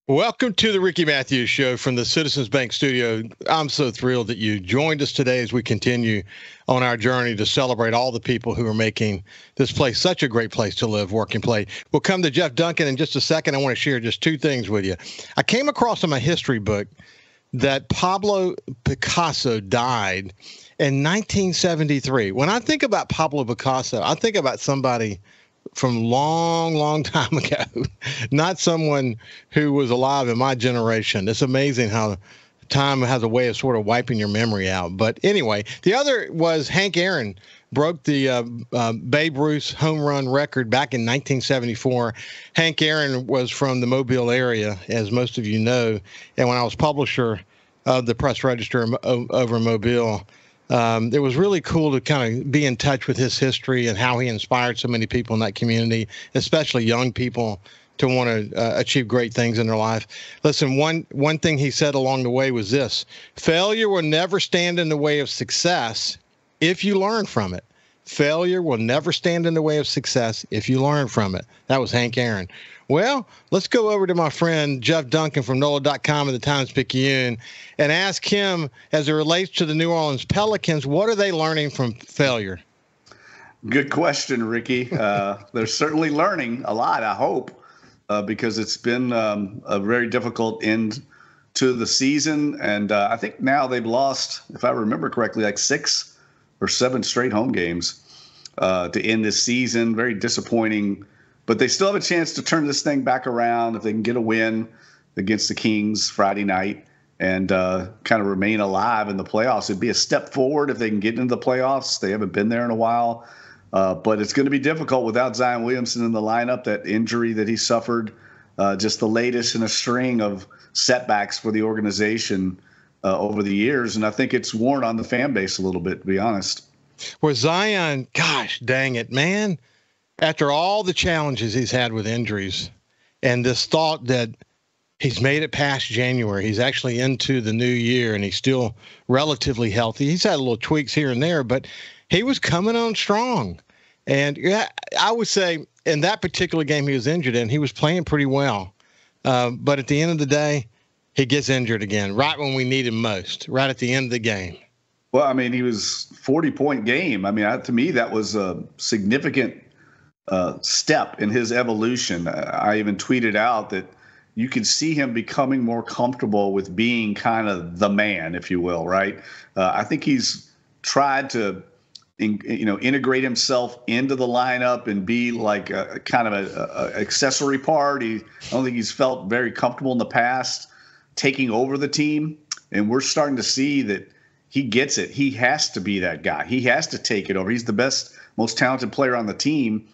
Welcome to the Ricky Matthews Show from the Citizens Bank Studio. I'm so thrilled that you joined us today as we continue on our journey to celebrate all the people who are making this place such a great place to live, work, and play. We'll come to Jeff Duncan in just a second. I want to share just two things with you. I came across in my history book that Pablo Picasso died in 1973. When I think about Pablo Picasso, I think about somebody from long time ago, not someone who was alive in my generation. It's amazing how time has a way of sort of wiping your memory out. But anyway, the other was Hank Aaron broke the Babe Ruth home run record back in 1974. Hank Aaron was from the Mobile area, as most of you know. And when I was publisher of the Press Register over in Mobile, it was really cool to kind of be in touch with his history and how he inspired so many people in that community, especially young people, to want to achieve great things in their life. Listen, one thing he said along the way was this: failure will never stand in the way of success if you learn from it. Failure will never stand in the way of success if you learn from it. That was Hank Aaron. Well, let's go over to my friend Jeff Duncan from NOLA.com and the Times-Picayune and ask him, as it relates to the New Orleans Pelicans, what are they learning from failure? Good question, Ricky. They're certainly learning a lot, I hope, because it's been a very difficult end to the season. And I think now they've lost, if I remember correctly, like 6 or 7 straight home games to end this season. Very disappointing. But they still have a chance to turn this thing back around if they can get a win against the Kings Friday night and kind of remain alive in the playoffs. It'd be a step forward if they can get into the playoffs. They haven't been there in a while. But it's going to be difficult without Zion Williamson in the lineup. That injury that he suffered, just the latest in a string of setbacks for the organization over the years. And I think it's worn on the fan base a little bit, to be honest. Well, Zion, gosh dang it, man. After all the challenges he's had with injuries and this thought that he's made it past January, he's actually into the new year and he's still relatively healthy. He's had little tweaks here and there, but he was coming on strong. And yeah, I would say in that particular game he was injured in, he was playing pretty well. But at the end of the day, he gets injured again, right when we need him most, right at the end of the game. Well, I mean, he was 40-point game. I mean, to me, that was a significant step in his evolution. I even tweeted out that you could see him becoming more comfortable with being kind of the man, if you will, right? I think he's tried to, integrate himself into the lineup and be like a kind of a accessory part. I don't think he's felt very comfortable in the past taking over the team, and we're starting to see that he gets it. He has to be that guy. He has to take it over. He's the best, most talented player on the team.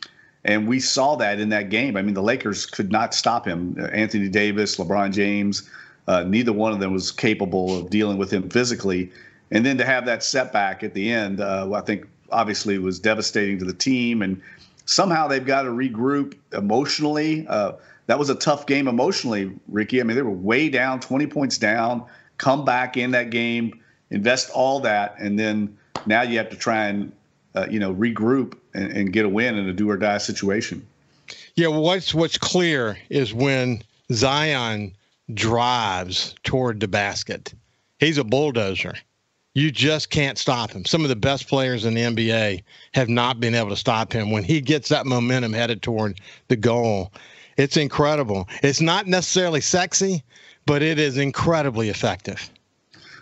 And we saw that in that game. I mean, the Lakers could not stop him. Anthony Davis, LeBron James, neither one of them was capable of dealing with him physically. And then to have that setback at the end, I think obviously was devastating to the team. And somehow they've got to regroup emotionally. That was a tough game emotionally, Ricky. I mean, they were way down, 20 points down, come back in that game, invest all that, and then now you have to try and regroup and get a win in a do-or-die situation. Yeah, what's clear is when Zion drives toward the basket, he's a bulldozer. You just can't stop him. Some of the best players in the NBA have not been able to stop him. When he gets that momentum headed toward the goal, it's incredible. It's not necessarily sexy, but it is incredibly effective.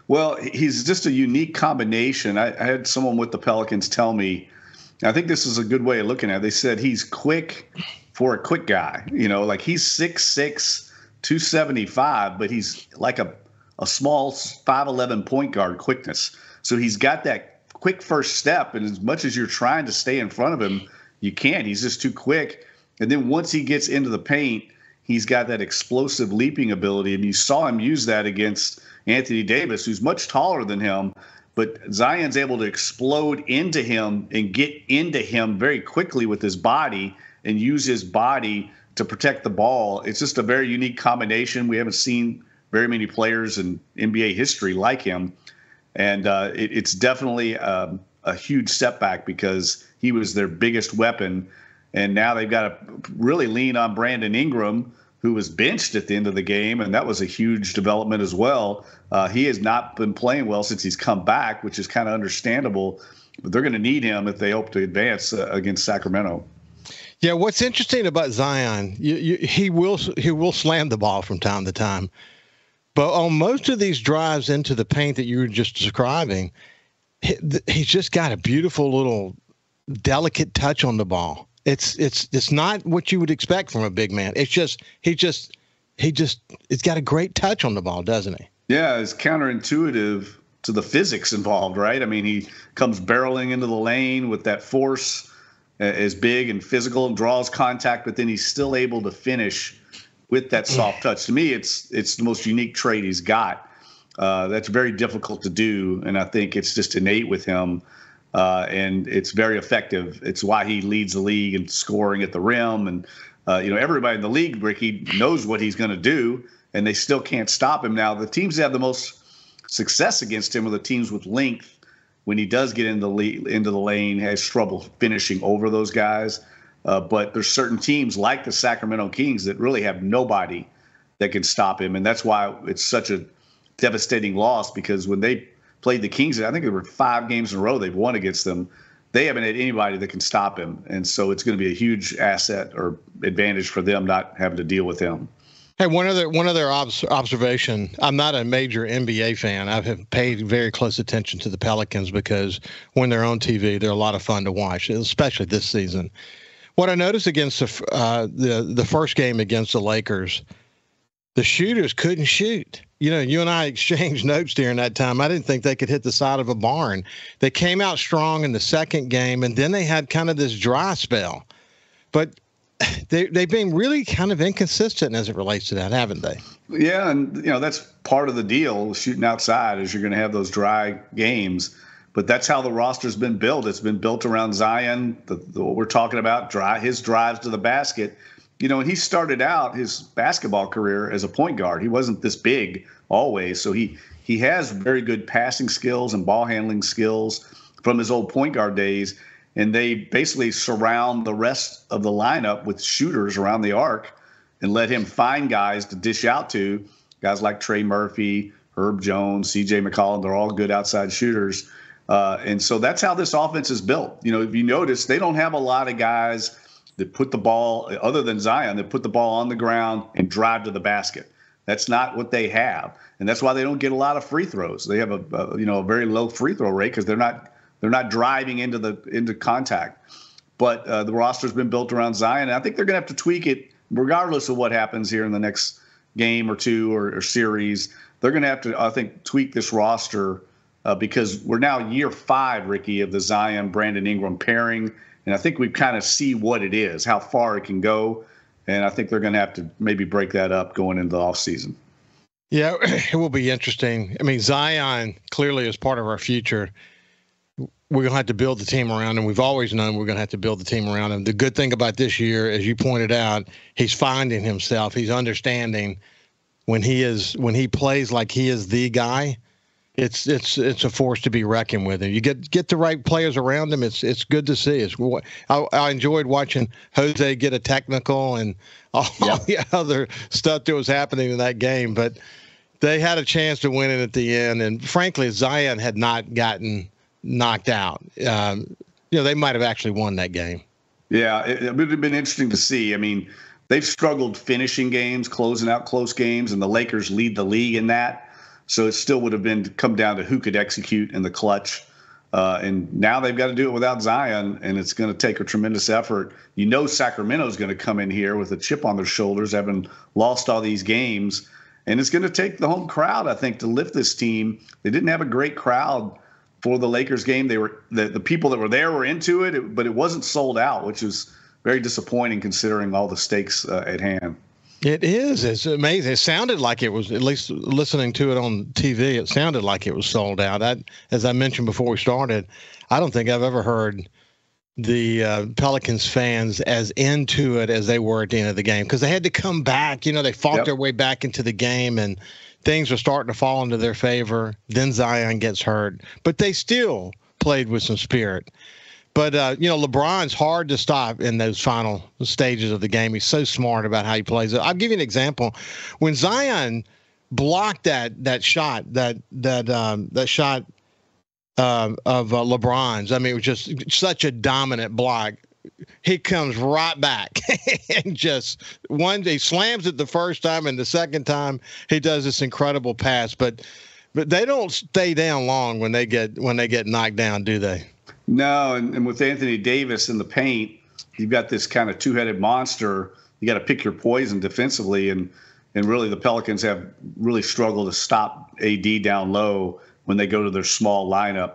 Well, he's just a unique combination. I had someone with the Pelicans tell me, I think this is a good way of looking at it. They said he's quick for a quick guy. Like he's 6'6", 275, but he's like a small 5'11" point guard quickness. So he's got that quick first step, and as much as you're trying to stay in front of him, you can't. He's just too quick. And then once he gets into the paint, he's got that explosive leaping ability, and you saw him use that against Anthony Davis, who's much taller than him, but Zion's able to explode into him and get into him very quickly with his body and use his body to protect the ball. It's just a very unique combination. We haven't seen very many players in NBA history like him. And it's definitely a huge setback because he was their biggest weapon. And now they've got to really lean on Brandon Ingram, who was benched at the end of the game, and that was a huge development as well. He has not been playing well since he's come back, which is kind of understandable. But they're going to need him if they hope to advance against Sacramento. Yeah, what's interesting about Zion, he will slam the ball from time to time, but on most of these drives into the paint that you were just describing, he's just got a beautiful little delicate touch on the ball. It's not what you would expect from a big man. It's just he's got a great touch on the ball, doesn't he? Yeah, it's counterintuitive to the physics involved, right? I mean, he comes barreling into the lane with that force, is big and physical and draws contact, but then he's still able to finish with that soft touch. To me, it's the most unique trait he's got. That's very difficult to do, and I think it's just innate with him, and it's very effective. It's why he leads the league in scoring at the rim, and everybody in the league, Ricky, knows what he's going to do, and they still can't stop him. Now, the teams that have the most success against him are the teams with length. When he does get into the lane, has trouble finishing over those guys. But there's certain teams like the Sacramento Kings that really have nobody that can stop him. And that's why it's such a devastating loss, because when they played the Kings, I think there were 5 games in a row they've won against them. They haven't had anybody that can stop him. And so it's going to be a huge asset or advantage for them not having to deal with him. Hey, one other observation. I'm not a major NBA fan. I have paid very close attention to the Pelicans because when they're on TV, they're a lot of fun to watch, especially this season. What I noticed against the first game against the Lakers, the shooters couldn't shoot. You and I exchanged notes during that time. I didn't think they could hit the side of a barn. They came out strong in the second game, and then they had kind of this dry spell. But they've been really kind of inconsistent as it relates to that, haven't they? Yeah, and that's part of the deal. Shooting outside is you're going to have those dry games, but that's how the roster's been built. It's been built around Zion. What we're talking about, his drives to the basket. And he started out his basketball career as a point guard. He wasn't this big always, so he has very good passing skills and ball handling skills from his old point guard days. And they basically surround the rest of the lineup with shooters around the arc and let him find guys to dish out to, guys like Trey Murphy, Herb Jones, C.J. McCollum. They're all good outside shooters. And so that's how this offense is built. If you notice, they don't have a lot of guys that put the ball, other than Zion, that put the ball on the ground and drive to the basket. That's not what they have. And that's why they don't get a lot of free throws. They have a very low free throw rate because they're not driving into contact. But the roster's been built around Zion, and I think they're going to have to tweak it regardless of what happens here in the next game or two or series. They're going to have to, I think, tweak this roster because we're now year 5, Ricky, of the Zion-Brandon Ingram pairing, and I think we kind of see what it is, how far it can go, and I think they're going to have to maybe break that up going into the offseason. Yeah, it will be interesting. I mean, Zion clearly is part of our future. We're going to have to build the team around him. We've always known we're going to have to build the team around him. The good thing about this year, as you pointed out, he's finding himself. He's understanding when he plays like he is the guy, it's a force to be reckoned with. And you get the right players around him. It's good to see. I enjoyed watching Jose get a technical and all the other stuff that was happening in that game. But they had a chance to win it at the end. And frankly, Zion had not gotten knocked out. They might have actually won that game. Yeah, it would have been interesting to see. I mean, they've struggled finishing games, closing out close games, and the Lakers lead the league in that. So it still would have come down to who could execute in the clutch. And now they've got to do it without Zion, and it's going to take a tremendous effort. Sacramento's going to come in here with a chip on their shoulders, having lost all these games. And it's going to take the home crowd, I think, to lift this team. They didn't have a great crowd for the Lakers game. They were the people that were there were into it, but it wasn't sold out, which was very disappointing considering all the stakes at hand. It is. It's amazing. It sounded like it was, at least listening to it on TV, it sounded like it was sold out. As I mentioned before we started, I don't think I've ever heard the Pelicans fans as into it as they were at the end of the game because they had to come back. They fought their way back into the game and things were starting to fall into their favor. Then Zion gets hurt, but they still played with some spirit. But, LeBron's hard to stop in those final stages of the game. He's so smart about how he plays it. I'll give you an example. When Zion blocked that shot, that shot of LeBron's, I mean, it was just such a dominant block. He comes right back and just he slams it the first time, and the second time he does this incredible pass. But they don't stay down long when they get knocked down, do they? No, and with Anthony Davis in the paint, you've got this kind of two-headed monster. You got to pick your poison defensively, and really the Pelicans have really struggled to stop AD down low when they go to their small lineup.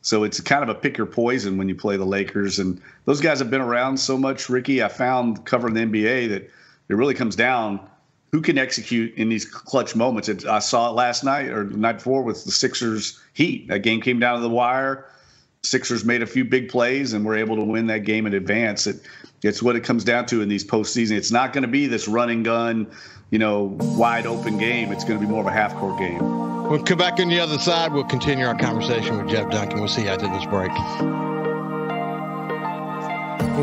So it's kind of a pick your poison when you play the Lakers, and those guys have been around so much, Ricky. I found covering the NBA that it really comes down who can execute in these clutch moments. I saw it last night or the night before with the Sixers Heat. That game came down to the wire. Sixers made a few big plays and were able to win that game in advance. It's what it comes down to in these postseason. It's not going to be this run and gun, wide open game. It's going to be more of a half court game. We'll come back on the other side. We'll continue our conversation with Jeff Duncan. We'll see you after this break.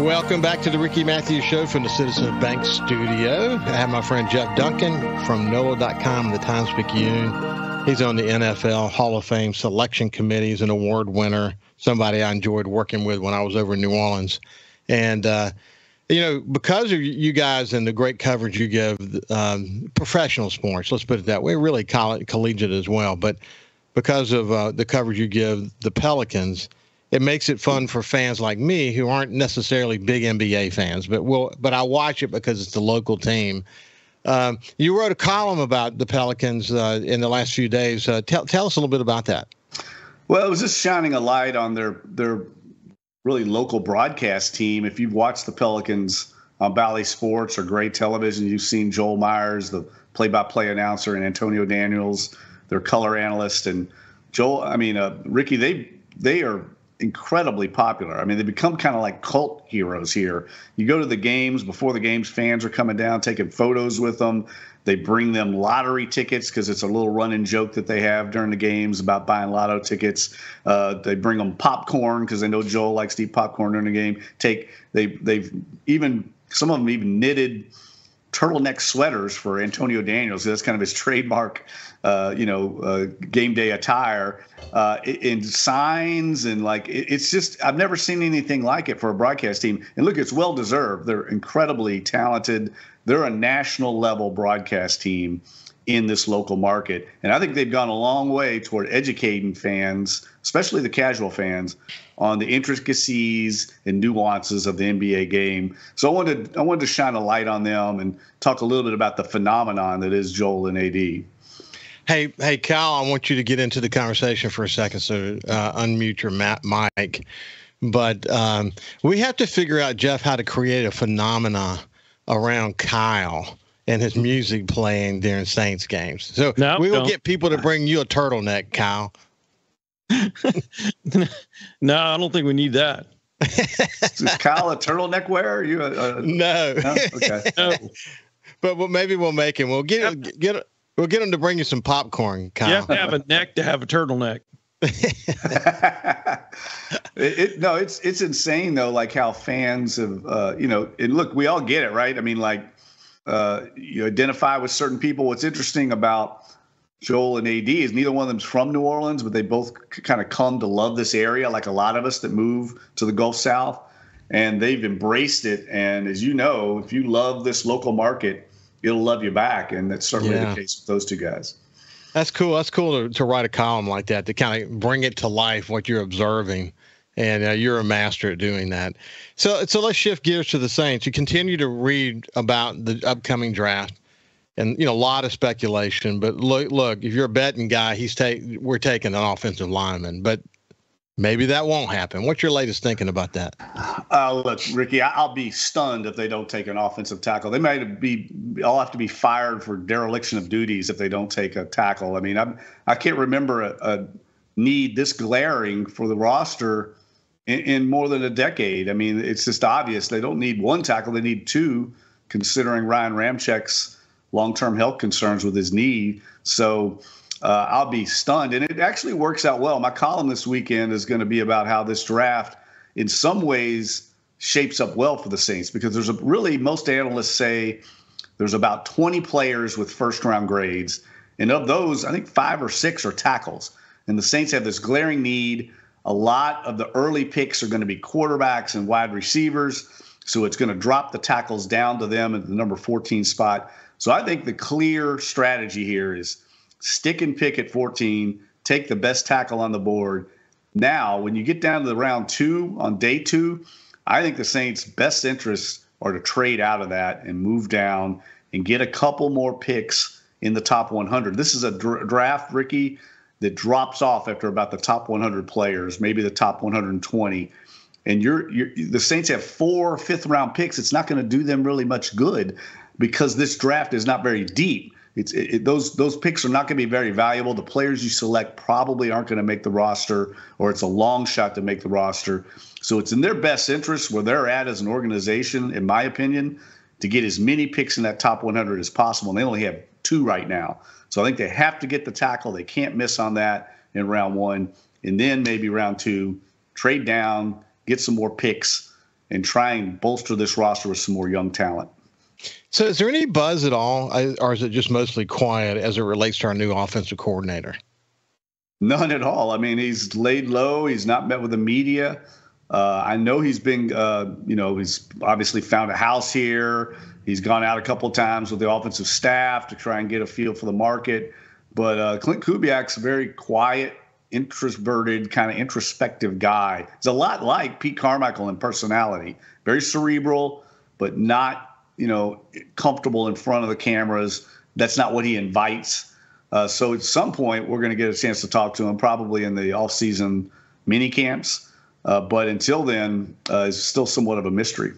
Welcome back to the Ricky Matthews Show from the Citizens Bank Studio. I have my friend Jeff Duncan from NOLA.com, the Times-Picayune. He's on the NFL Hall of Fame selection committee. He's an award winner, somebody I enjoyed working with when I was over in New Orleans. And, because of you guys and the great coverage you give professional sports, let's put it that way, really collegiate as well. But because of the coverage you give the Pelicans, it makes it fun for fans like me who aren't necessarily big NBA fans, but I watch it because it's the local team. You wrote a column about the Pelicans in the last few days. Tell us a little bit about that. Well, it was just shining a light on their really local broadcast team. If you've watched the Pelicans on Bally Sports or Gray Television, you've seen Joel Myers, the play-by-play announcer, and Antonio Daniels, their color analyst. And Ricky, they are incredibly popular. I mean, they become kind of like cult heroes here. You go to the games, before the games, fans are coming down, taking photos with them. They bring them lottery tickets because it's a little run-in joke that they have during the games about buying lotto tickets. They bring them popcorn because they know Joel likes to eat popcorn during the game. Some of them even knitted turtleneck sweaters for Antonio Daniels. That's kind of his trademark, game day attire. In signs and it's just, I've never seen anything like it for a broadcast team. And look, it's well deserved. They're incredibly talented. They're a national level broadcast team in this local market. And I think they've gone a long way toward educating fans, especially the casual fans, on the intricacies and nuances of the NBA game. So I wanted to shine a light on them and talk a little bit about the phenomenon that is Joel and AD. Hey, Cal, I want you to get into the conversation for a second, so unmute your mic. But we have to figure out, Jeff, how to create a phenomena around Kyle and his music playing during Saints games. So we will get people to bring you a turtleneck, Kyle. No, I don't think we need that. Is Kyle a turtleneck wearer? No. Okay. No. But maybe we'll make him. We'll get him to bring you some popcorn, Kyle. You have to have a neck to have a turtleneck. It's insane though, like how fans have and look, we all get it, right? I mean, you identify with certain people. What's interesting about Joel and AD is neither one of them's from New Orleans, but they both kind of come to love this area, like a lot of us that move to the Gulf South, and they've embraced it. And as you know, if you love this local market, it'll love you back, and that's certainly the case with those two guys. That's cool. That's cool to write a column like that, to kind of bring it to life, what you're observing. And you're a master at doing that. So let's shift gears to the Saints. You continue to read about the upcoming draft, and a lot of speculation. But look, if you're a betting guy, we're taking an offensive lineman, but maybe that won't happen. What's your latest thinking about that? Look, Ricky, I'll be stunned if they don't take an offensive tackle. They might I'll have to be fired for dereliction of duties if they don't take a tackle. I mean, I can't remember a need this glaring for the roster in more than a decade. I mean, it's just obvious. They don't need one tackle. They need two, considering Ryan Ramczyk's long-term health concerns with his knee. So I'll be stunned. And it actually works out well. My column this weekend is going to be about how this draft in some ways shapes up well for the Saints because most analysts say there's about 20 players with first-round grades. And of those, I think 5 or 6 are tackles. And the Saints have this glaring need. A lot of the early picks are going to be quarterbacks and wide receivers. So it's going to drop the tackles down to them at the number 14 spot. So I think the clear strategy here is stick and pick at 14, take the best tackle on the board. Now, when you get down to the round 2 on day 2, I think the Saints' best interests are to trade out of that and move down and get a couple more picks in the top 100. This is a draft, Ricky, that drops off after about the top 100 players, maybe the top 120. And the Saints have 4 fifth-round picks. It's not going to do them really much good because this draft is not very deep. Those picks are not going to be very valuable. The players you select probably aren't going to make the roster, or it's a long shot to make the roster. So it's in their best interest where they're at as an organization, in my opinion, to get as many picks in that top 100 as possible. And they only have 2 right now. So I think they have to get the tackle. They can't miss on that in round 1. And then maybe round 2, trade down, get some more picks, and try and bolster this roster with some more young talent. So is there any buzz at all, or is it just mostly quiet as it relates to our new offensive coordinator? None at all. I mean, he's laid low. He's not met with the media. I know he's been, he's obviously found a house here. He's gone out a couple of times with the offensive staff to try and get a feel for the market. But Clint Kubiak's a very quiet, introverted, kind of introspective guy. He's a lot like Pete Carmichael in personality. Very cerebral, but not, comfortable in front of the cameras. That's not what he invites. So at some point, we're going to get a chance to talk to him, probably in the off-season mini camps. But until then, it's still somewhat of a mystery.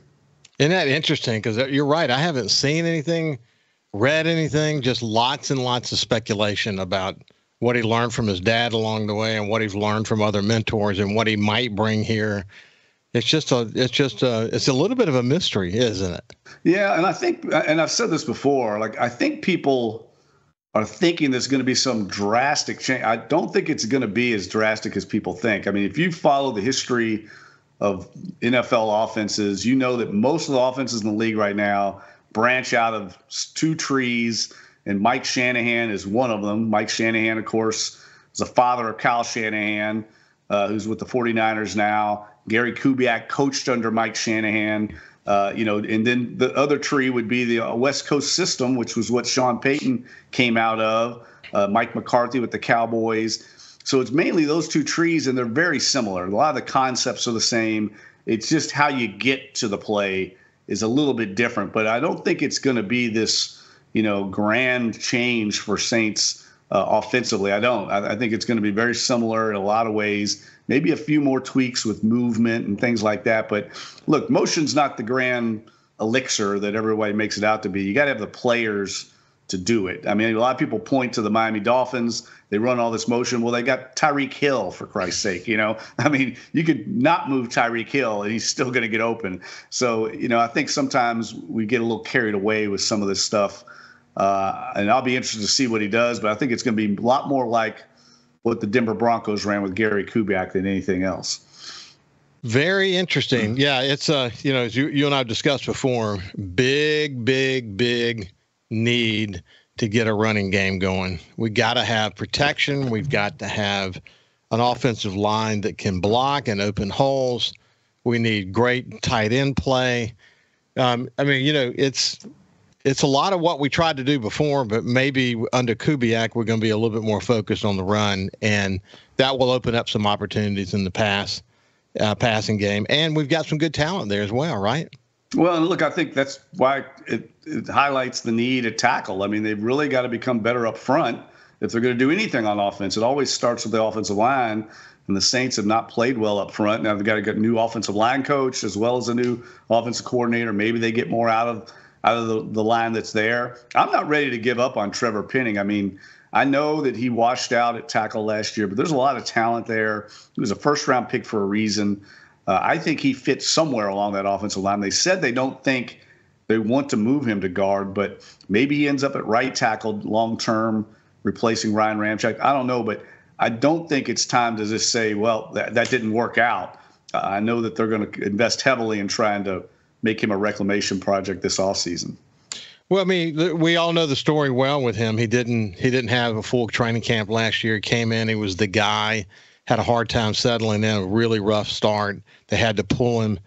Isn't that interesting? Because you're right. I haven't seen anything, read anything, just lots and lots of speculation about what he learned from his dad along the way and what he's learned from other mentors and what he might bring here. It's a little bit of a mystery, isn't it? Yeah. And I think, and I've said this before, I think people are thinking there's going to be some drastic change. I don't think it's going to be as drastic as people think. I mean, if you follow the history of NFL offenses, you know that most of the offenses in the league right now branch out of 2 trees, and Mike Shanahan is one of them. Mike Shanahan, of course, is the father of Kyle Shanahan, who's with the 49ers now. Gary Kubiak coached under Mike Shanahan. And then the other tree would be the West Coast system, which was what Sean Payton came out of, Mike McCarthy with the Cowboys. So it's mainly those 2 trees, and they're very similar. A lot of the concepts are the same. It's just how you get to the play is a little bit different. But I don't think it's going to be this, grand change for Saints offensively. I don't. I think it's going to be very similar in a lot of ways. Maybe a few more tweaks with movement and things like that. But look, motion's not the grand elixir that everybody makes it out to be. You got to have the players to do it. I mean, a lot of people point to the Miami Dolphins. They run all this motion. Well, they got Tyreek Hill, for Christ's sake. I mean, you could not move Tyreek Hill and he's still going to get open. So, I think sometimes we get a little carried away with some of this stuff. And I'll be interested to see what he does. But I think it's going to be a lot more like what the Denver Broncos ran with Gary Kubiak than anything else. Very interesting. Yeah, it's as you and I have discussed before, big need to get a running game going. We got to have protection. We've got to have an offensive line that can block and open holes. We need great tight end play. It's a lot of what we tried to do before, but maybe under Kubiak, we're going to be a little bit more focused on the run, and that will open up some opportunities in the passing game. And we've got some good talent there as well, right? Well, and look, I think that's why it highlights the need at tackle. I mean, they've really got to become better up front if they're going to do anything on offense. It always starts with the offensive line, and the Saints have not played well up front. Now they've got to get a new offensive line coach as well as a new offensive coordinator. Maybe they get more out of the line that's there. I'm not ready to give up on Trevor Penning. I mean, I know that he washed out at tackle last year, but there's a lot of talent there. He was a first-round pick for a reason. I think he fits somewhere along that offensive line. They said they don't think they want to move him to guard, but maybe he ends up at right tackle long-term, replacing Ryan Ramczyk. I don't know, but I don't think it's time to just say, well, that didn't work out. I know that they're going to invest heavily in trying to make him a reclamation project this offseason. Well, I mean, we all know the story well with him. He didn't have a full training camp last year. He came in, he was the guy, had a hard time settling in, a really rough start. They had to pull him.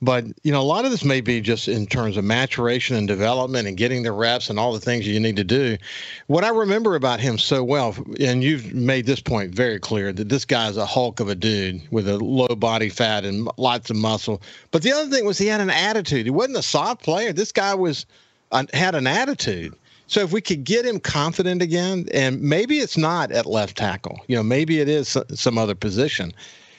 But, a lot of this may be just in terms of maturation and development and getting the reps and all the things you need to do. What I remember about him so well, and you've made this point very clear, that this guy is a hulk of a dude with a low body fat and lots of muscle. But the other thing was he had an attitude. He wasn't a soft player. This guy had an attitude. So if we could get him confident again, and maybe it's not at left tackle, maybe it is some other position,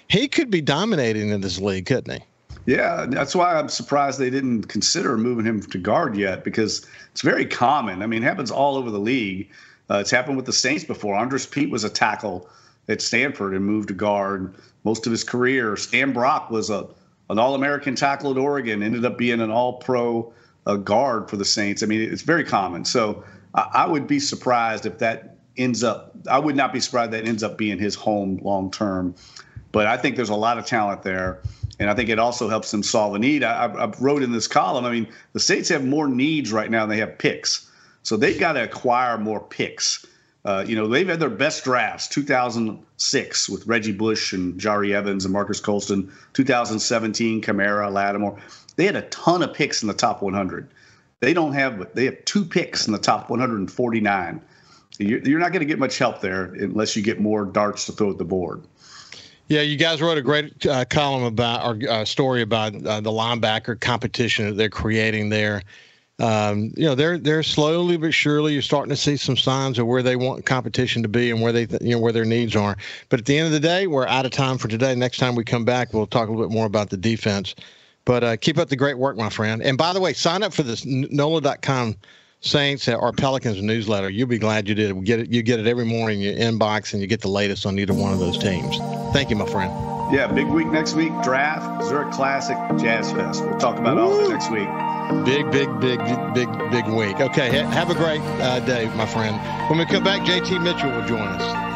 he could be dominating in this league, couldn't he? Yeah, that's why I'm surprised they didn't consider moving him to guard yet, because it's very common. I mean, it happens all over the league. It's happened with the Saints before. Andres Pete was a tackle at Stanford and moved to guard most of his career. Stan Brock was an All-American tackle at Oregon, ended up being an All-Pro guard for the Saints. I mean, it's very common. So I would be surprised if that ends up – I would not be surprised that ends up being his home long-term. But I think there's a lot of talent there. And I think it also helps them solve a need. I wrote in this column, I mean, the Saints have more needs right now than they have picks. So they've got to acquire more picks. They've had their best drafts, 2006 with Reggie Bush and Jari Evans and Marcus Colston, 2017, Kamara, Lattimore. They had a ton of picks in the top 100. They have 2 picks in the top 149. You're not going to get much help there unless you get more darts to throw at the board. Yeah, you guys wrote a great column about or story about the linebacker competition that they're creating there. They're slowly but surely you're starting to see some signs of where they want competition to be and where where their needs are. But at the end of the day, we're out of time for today. Next time we come back, we'll talk a little bit more about the defense. But keep up the great work, my friend. And by the way, sign up for this NOLA.com Saints or Pelicans newsletter. You'll be glad you did. You get it every morning in your inbox, and you get the latest on either one of those teams. Thank you, my friend. Yeah, big week next week. Draft, Zurich Classic, Jazz Fest. We'll talk about all that next week. Big week. Okay, have a great day, my friend. When we come back, JT Mitchell will join us.